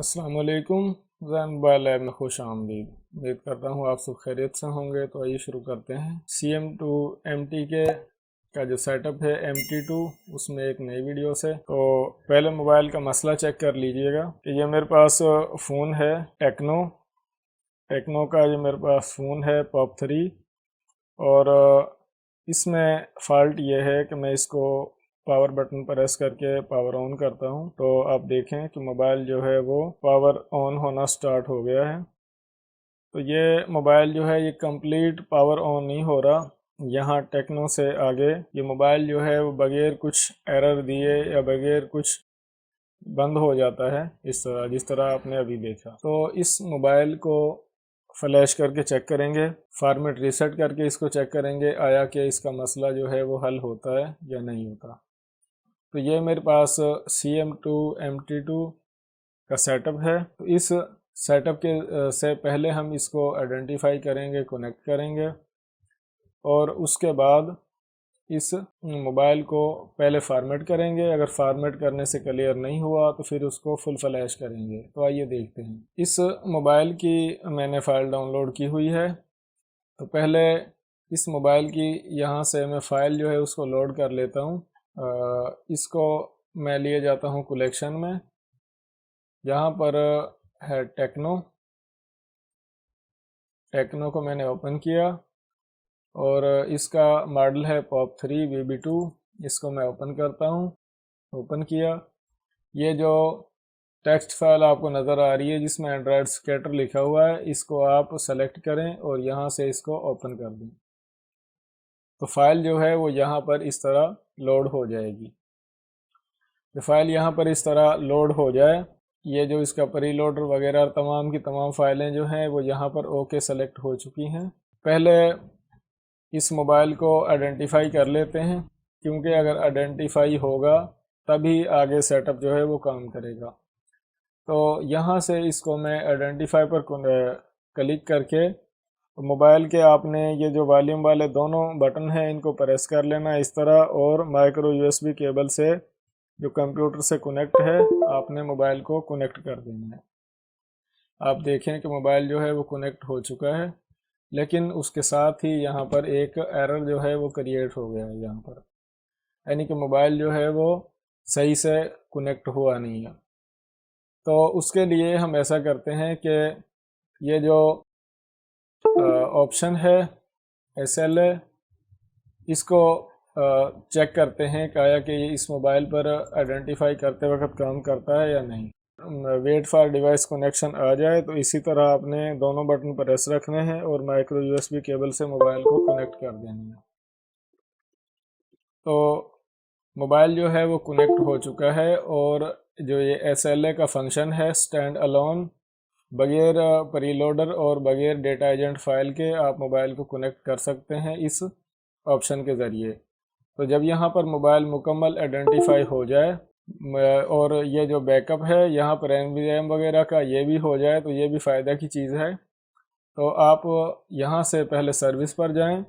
अस्सलाम वालेकुम। Jain mobile lab में खुश आमदीद। उम्मीद करता हूँ आप सब खैरियत से होंगे। तो आइए शुरू करते हैं। CM2MT के का जो सेटअप है MT2, उसमें एक नई वीडियो से। तो पहले मोबाइल का मसला चेक कर लीजिएगा कि ये मेरे पास फ़ोन है टेक्नो का। ये मेरे पास फ़ोन है POP3 और इसमें फ़ॉल्ट ये है कि मैं इसको पावर बटन प्रेस करके पावर ऑन करता हूं तो आप देखें कि मोबाइल जो है वो पावर ऑन होना स्टार्ट हो गया है। तो ये मोबाइल जो है ये कंप्लीट पावर ऑन नहीं हो रहा। यहाँ टेक्नो से आगे ये मोबाइल जो है वो बगैर कुछ एरर दिए या बगैर कुछ बंद हो जाता है, इस तरह जिस तरह आपने अभी देखा। तो इस मोबाइल को फ्लैश करके चेक करेंगे, फॉर्मेट रीसेट करके इसको चेक करेंगे आया कि इसका मसला जो है वो हल होता है या नहीं होता। तो ये मेरे पास CM2MT2 का सेटअप है। तो इस सेटअप के से पहले हम इसको आइडेंटिफाई करेंगे, कनेक्ट करेंगे और उसके बाद इस मोबाइल को पहले फॉर्मेट करेंगे। अगर फॉर्मेट करने से क्लियर नहीं हुआ तो फिर उसको फुल फ्लैश करेंगे। तो आइए देखते हैं। इस मोबाइल की मैंने फ़ाइल डाउनलोड की हुई है। तो पहले इस मोबाइल की यहाँ से मैं फ़ाइल जो है उसको लोड कर लेता हूँ। इसको मैं लिए जाता हूँ कलेक्शन में। यहाँ पर है टेक्नो को मैंने ओपन किया और इसका मॉडल है POP3 VB2। इसको मैं ओपन करता हूँ। ओपन किया। ये जो टेक्स्ट फाइल आपको नज़र आ रही है जिसमें एंड्रॉयड स्केटर लिखा हुआ है, इसको आप सेलेक्ट करें और यहाँ से इसको ओपन कर दें। तो फाइल जो है वो यहाँ पर इस तरह लोड हो जाएगी। तो फाइल यहाँ पर इस तरह लोड हो जाए, ये जो इसका प्री लोडर वगैरह तमाम की तमाम फाइलें जो हैं वो यहाँ पर ओके सेलेक्ट हो चुकी हैं। पहले इस मोबाइल को आइडेंटिफाई कर लेते हैं, क्योंकि अगर आइडेंटिफाई होगा तभी आगे सेटअप जो है वो काम करेगा। तो यहाँ से इसको मैं आइडेंटिफाई पर क्लिक करके मोबाइल के आपने ये जो वॉल्यूम वाले दोनों बटन हैं इनको प्रेस कर लेना इस तरह, और माइक्रो USB केबल से जो कंप्यूटर से कनेक्ट है आपने मोबाइल को कनेक्ट कर देना है। आप देखें कि मोबाइल जो है वो कनेक्ट हो चुका है, लेकिन उसके साथ ही यहाँ पर एक एरर जो है वो क्रिएट हो गया है यहाँ पर, यानी कि मोबाइल जो है वो सही से कनेक्ट हुआ नहीं है। तो उसके लिए हम ऐसा करते हैं कि ये जो ऑप्शन है SLA, इसको चेक करते हैं कि आया कि ये इस मोबाइल पर आइडेंटिफाई करते वक्त काम करता है या नहीं। वेट फॉर डिवाइस कनेक्शन आ जाए तो इसी तरह आपने दोनों बटन प्रेस रखने हैं और माइक्रो USB केबल से मोबाइल को कनेक्ट कर देना है। तो मोबाइल जो है वो कनेक्ट हो चुका है और जो ये SLA का फंक्शन है स्टैंड अलोन, बगैर प्रीलोडर और बगैर डेटा एजेंट फाइल के आप मोबाइल को कनेक्ट कर सकते हैं इस ऑप्शन के ज़रिए। तो जब यहाँ पर मोबाइल मुकम्मल आइडेंटिफाई हो जाए और ये जो बैकअप है यहाँ पर NVMe वगैरह का ये भी हो जाए तो ये भी फ़ायदा की चीज़ है। तो आप यहाँ से पहले सर्विस पर जाएं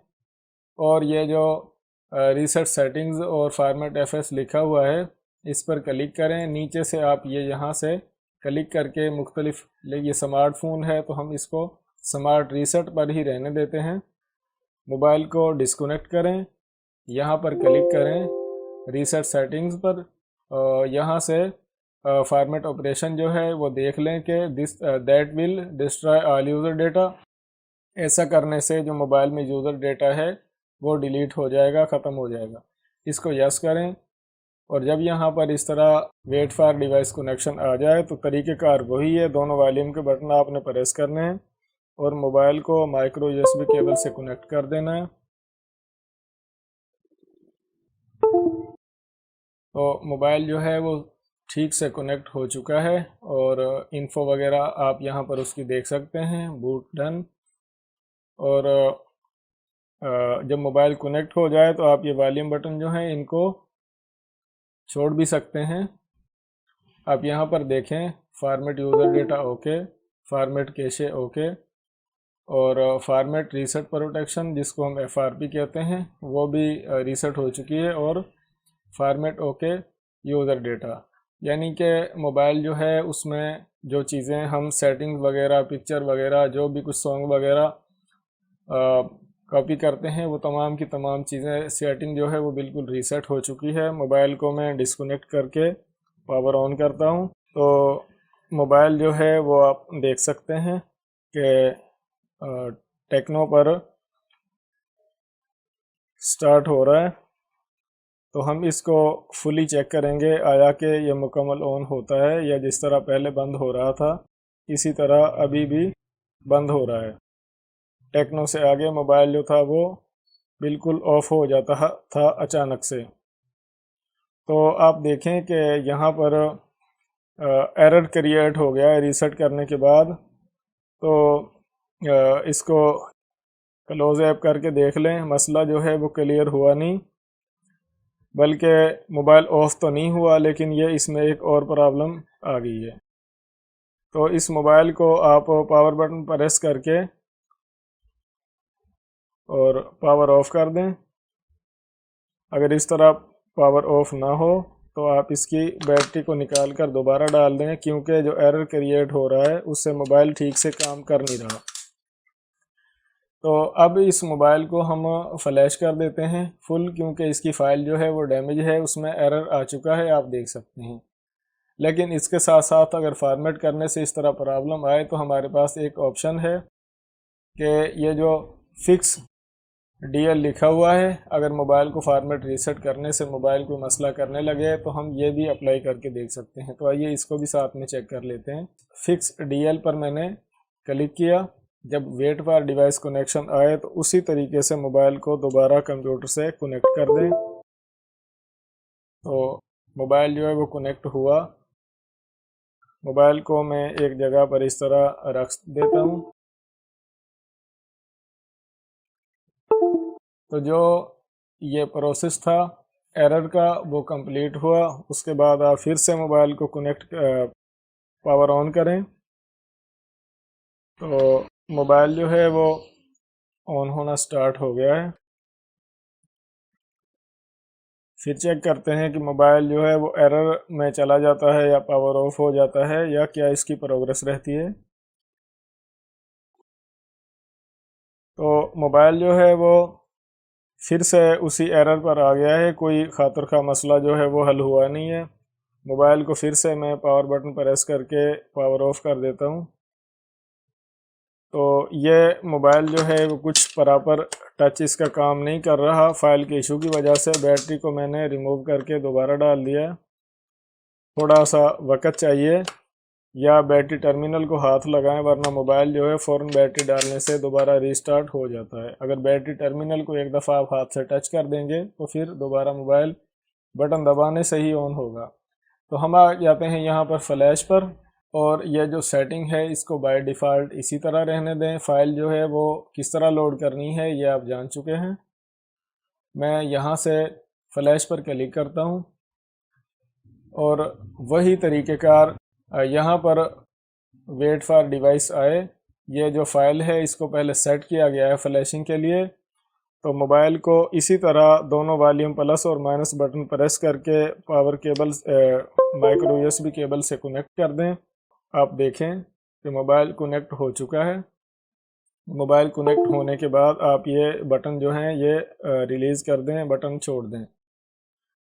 और ये जो रीसेट सेटिंग्स और फॉर्मेट FS लिखा हुआ है इस पर क्लिक करें। नीचे से आप ये यहाँ से क्लिक करके मुख्तलिफ, ये स्मार्टफोन है तो हम इसको स्मार्ट रीसेट पर ही रहने देते हैं। मोबाइल को डिस्कनेक्ट करें, यहाँ पर क्लिक करें रीसेट सेटिंग्स पर, यहाँ से फॉर्मेट ऑपरेशन जो है वो देख लें कि that will destroy all user data. ऐसा करने से जो मोबाइल में यूज़र डेटा है वो डिलीट हो जाएगा, ख़त्म हो जाएगा। इसको यस करें और जब यहाँ पर इस तरह वेट फॉर डिवाइस कनेक्शन आ जाए तो तरीक़ेकार वही है, दोनों वॉल्यूम के बटन आपने प्रेस करने हैं और मोबाइल को माइक्रो USB केबल से कनेक्ट कर देना है। तो मोबाइल जो है वो ठीक से कनेक्ट हो चुका है और इन्फो वगैरह आप यहाँ पर उसकी देख सकते हैं, बूट डन। और जब मोबाइल कनेक्ट हो जाए तो आप ये वॉल्यूम बटन जो हैं इनको छोड़ भी सकते हैं। आप यहाँ पर देखें format user data okay, format cache okay और फॉर्मेट रीसेट प्रोटेक्शन जिसको हम FRP कहते हैं वो भी रीसेट हो चुकी है और फॉर्मेट ओके यूज़र डेटा। यानी कि मोबाइल जो है उसमें जो चीज़ें हम सेटिंग वगैरह, पिक्चर वगैरह, जो भी कुछ सॉन्ग वगैरह कॉपी करते हैं, वो तमाम की तमाम चीज़ें सेटिंग जो है वो बिल्कुल रीसेट हो चुकी है। मोबाइल को मैं डिस्कनेक्ट करके पावर ऑन करता हूँ तो मोबाइल जो है वो आप देख सकते हैं कि टेक्नो पर स्टार्ट हो रहा है। तो हम इसको फुली चेक करेंगे आया कि यह मुकम्मल ऑन होता है या जिस तरह पहले बंद हो रहा था इसी तरह अभी भी बंद हो रहा है। टेक्नो से आगे मोबाइल जो था वो बिल्कुल ऑफ हो जाता था अचानक से। तो आप देखें कि यहाँ पर एरर क्रिएट हो गया है रीसेट करने के बाद। तो इसको क्लोज ऐप करके देख लें, मसला जो है वो क्लियर हुआ नहीं, बल्कि मोबाइल ऑफ तो नहीं हुआ लेकिन ये इसमें एक और प्रॉब्लम आ गई है। तो इस मोबाइल को आप पावर बटन प्रेस करके और पावर ऑफ कर दें। अगर इस तरह पावर ऑफ ना हो तो आप इसकी बैटरी को निकाल कर दोबारा डाल दें, क्योंकि जो एरर क्रिएट हो रहा है उससे मोबाइल ठीक से काम कर नहीं रहा। तो अब इस मोबाइल को हम फ्लैश कर देते हैं फुल, क्योंकि इसकी फ़ाइल जो है वो डैमेज है, उसमें एरर आ चुका है, आप देख सकते हैं। लेकिन इसके साथ साथ अगर फॉर्मेट करने से इस तरह प्रॉब्लम आए तो हमारे पास एक ऑप्शन है कि ये जो फिक्स DL लिखा हुआ है, अगर मोबाइल को फॉर्मेट रीसेट करने से मोबाइल को मसला करने लगे तो हम ये भी अप्लाई करके देख सकते हैं। तो आइए इसको भी साथ में चेक कर लेते हैं। फिक्स DL पर मैंने क्लिक किया। जब वेट फॉर डिवाइस कनेक्शन आए तो उसी तरीके से मोबाइल को दोबारा कंप्यूटर से कनेक्ट कर दें। तो मोबाइल जो है वो कनेक्ट हुआ। मोबाइल को मैं एक जगह पर इस तरह रख देता हूँ। तो जो ये प्रोसेस था एरर का वो कंप्लीट हुआ। उसके बाद आप फिर से मोबाइल को कनेक्ट पावर ऑन करें तो मोबाइल जो है वो ऑन होना स्टार्ट हो गया है। फिर चेक करते हैं कि मोबाइल जो है वो एरर में चला जाता है या पावर ऑफ हो जाता है या क्या इसकी प्रोग्रेस रहती है। तो मोबाइल जो है वो फिर से उसी एरर पर आ गया है, कोई खातर का मसला जो है वो हल हुआ नहीं है। मोबाइल को फिर से मैं पावर बटन प्रेस करके पावर ऑफ कर देता हूँ। तो ये मोबाइल जो है वो कुछ प्रॉपर टच इसका काम नहीं कर रहा, फाइल के इशू की वजह से। बैटरी को मैंने रिमूव करके दोबारा डाल दिया। थोड़ा सा वक्त चाहिए या बैटरी टर्मिनल को हाथ लगाएं, वरना मोबाइल जो है फ़ौरन बैटरी डालने से दोबारा रीस्टार्ट हो जाता है। अगर बैटरी टर्मिनल को एक दफ़ा आप हाथ से टच कर देंगे तो फिर दोबारा मोबाइल बटन दबाने से ही ऑन होगा। तो हम आ जाते हैं यहाँ पर फ्लैश पर, और यह जो सेटिंग है इसको बाय डिफ़ॉल्ट इसी तरह रहने दें। फ़ाइल जो है वो किस तरह लोड करनी है ये आप जान चुके हैं। मैं यहाँ से फ्लैश पर क्लिक करता हूँ और वही तरीक़ेकार यहाँ पर वेट फॉर डिवाइस आए। ये जो फ़ाइल है इसको पहले सेट किया गया है फ्लैशिंग के लिए। तो मोबाइल को इसी तरह दोनों वॉल्यूम प्लस और माइनस बटन प्रेस करके power cable micro USB cable से कनेक्ट कर दें। आप देखें कि मोबाइल कनेक्ट हो चुका है। मोबाइल कनेक्ट होने के बाद आप ये बटन जो हैं ये रिलीज़ कर दें, बटन छोड़ दें,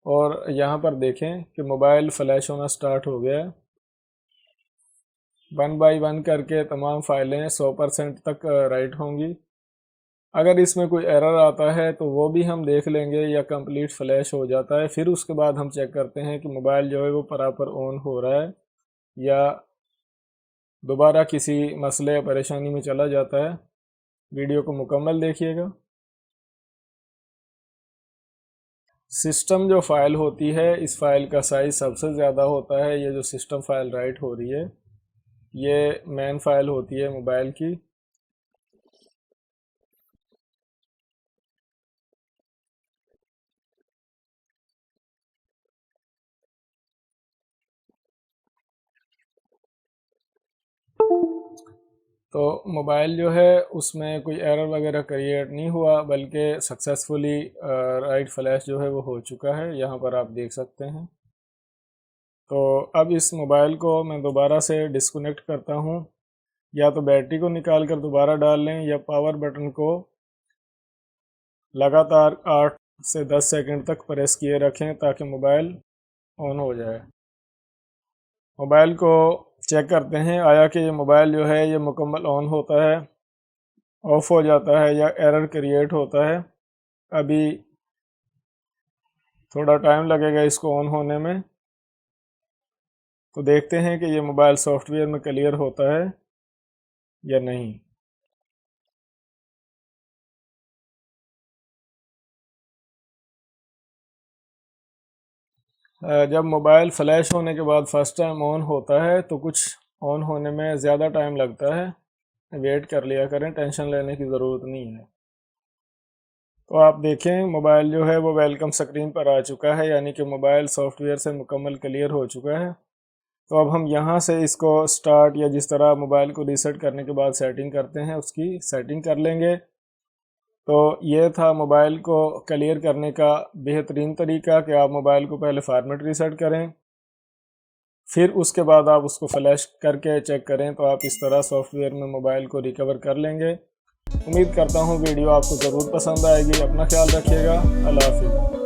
और यहाँ पर देखें कि मोबाइल फ्लैश होना स्टार्ट हो गया है। 1 बाय 1 करके तमाम फाइलें 100% तक राइट होंगी। अगर इसमें कोई एरर आता है तो वो भी हम देख लेंगे या कंप्लीट फ्लैश हो जाता है। फिर उसके बाद हम चेक करते हैं कि मोबाइल जो है वो प्रॉपर ऑन हो रहा है या दोबारा किसी मसले या परेशानी में चला जाता है। वीडियो को मुकम्मल देखिएगा। सिस्टम जो फ़ाइल होती है इस फ़ाइल का साइज़ सबसे ज़्यादा होता है। ये जो सिस्टम फ़ाइल राइट हो रही है ये मेन फ़ाइल होती है मोबाइल की। तो मोबाइल जो है उसमें कोई एरर वगैरह क्रिएट नहीं हुआ, बल्कि सक्सेसफुली राइट फ्लैश जो है वो हो चुका है। यहाँ पर आप देख सकते हैं। तो अब इस मोबाइल को मैं दोबारा से डिस्कनेक्ट करता हूँ। या तो बैटरी को निकाल कर दोबारा डाल लें या पावर बटन को लगातार 8 से 10 सेकंड तक प्रेस किए रखें ताकि मोबाइल ऑन हो जाए। मोबाइल को चेक करते हैं आया कि ये मोबाइल जो है ये मुकम्मल ऑन होता है, ऑफ हो जाता है या एरर क्रिएट होता है। अभी थोड़ा टाइम लगेगा इसको ऑन होने में, तो देखते हैं कि ये मोबाइल सॉफ्टवेयर में क्लियर होता है या नहीं। जब मोबाइल फ्लैश होने के बाद फर्स्ट टाइम ऑन होता है तो कुछ ऑन होने में ज़्यादा टाइम लगता है, वेट कर लिया करें, टेंशन लेने की ज़रूरत नहीं है। तो आप देखें मोबाइल जो है वो वेलकम स्क्रीन पर आ चुका है, यानी कि मोबाइल सॉफ्टवेयर से मुकम्मल क्लियर हो चुका है। तो अब हम यहाँ से इसको स्टार्ट या जिस तरह मोबाइल को रीसेट करने के बाद सेटिंग करते हैं उसकी सेटिंग कर लेंगे। तो ये था मोबाइल को क्लियर करने का बेहतरीन तरीका कि आप मोबाइल को पहले फॉर्मेट रीसेट करें, फिर उसके बाद आप उसको फ्लैश करके चेक करें, तो आप इस तरह सॉफ्टवेयर में मोबाइल को रिकवर कर लेंगे। उम्मीद करता हूँ वीडियो आपको ज़रूर पसंद आएगी। अपना ख्याल रखिएगा। अल्लाह हाफिज़।